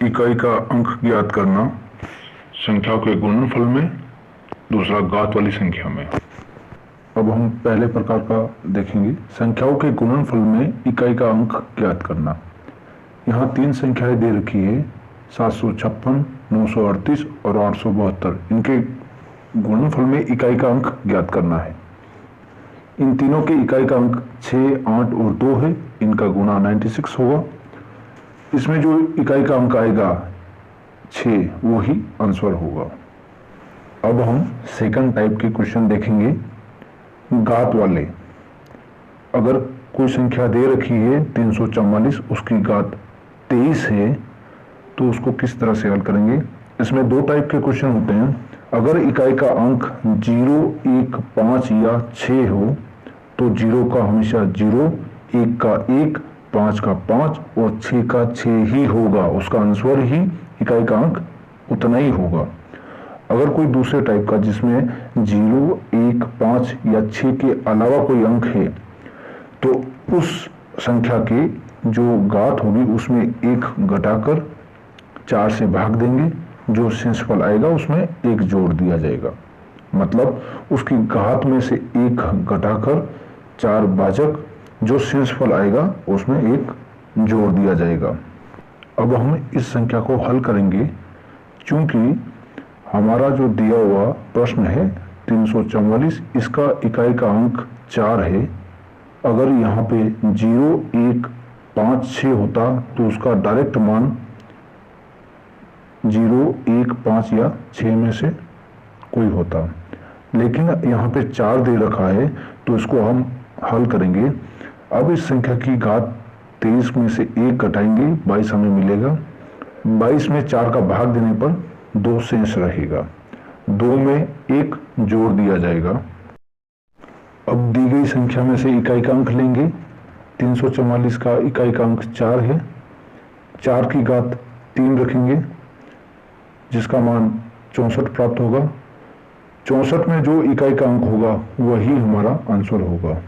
इकाई का अंक ज्ञात करना, संख्याओं के गुणनफल में, दूसरा घात वाली संख्या में। अब हम पहले प्रकार का देखेंगे, संख्याओं के गुणनफल में इकाई का अंक ज्ञात करना। यहाँ तीन संख्याएं दे रखी है, 756, 938 और 872। इनके गुणनफल में इकाई का अंक ज्ञात करना है। इन तीनों के इकाई का अंक 6, 8 और 2 है। इनका गुणा 96 होगा। इसमें जो इकाई का अंक आएगा 6, वो ही आंसर होगा। अब हम सेकंड टाइप के क्वेश्चन देखेंगे, घात वाले। अगर कोई संख्या दे रखी है 344, उसकी घात 23 है, तो उसको किस तरह से हल करेंगे। इसमें दो टाइप के क्वेश्चन होते हैं। अगर इकाई का अंक 0, 1, 5 या 6 हो तो 0 का हमेशा 0, 1 का 1, 5 का 5 और 6 का 6 ही होगा। उसका आंसर ही इकाई का अंक उतना ही होगा। अगर कोई दूसरे टाइप का जिसमें 0, 1, 5 या 6 के अलावा कोई अंक है, तो उस संख्या की जो घात होगी उसमें 1 घटाकर 4 से भाग देंगे। जो शेषफल आएगा उसमें 1 जोड़ दिया जाएगा। मतलब उसकी घात में से 1 घटाकर 4 भाजक जो शेषफल आएगा उसमें 1 जोड़ दिया जाएगा। अब हम इस संख्या को हल करेंगे। चूंकि हमारा जो दिया हुआ प्रश्न है 344, इसका इकाई का अंक 4 है। अगर यहाँ पे 0, 1, 5, 6 होता तो उसका डायरेक्ट मान 0, 1, 5 या 6 में से कोई होता, लेकिन यहाँ पे 4 दे रखा है तो इसको हम हल करेंगे। अब इस संख्या की घात 23 में से 1 घटाएंगे, 22 हमें मिलेगा। 22 में 4 का भाग देने पर 2 शेष रहेगा। 2 में 1 जोड़ दिया जाएगा। अब दी गई संख्या में से इकाई का अंक लेंगे। 344 का इकाई का अंक 4 है। 4 की घात 3 रखेंगे, जिसका मान 64 प्राप्त होगा। 64 में जो इकाई का अंक होगा वही हमारा आंसर होगा।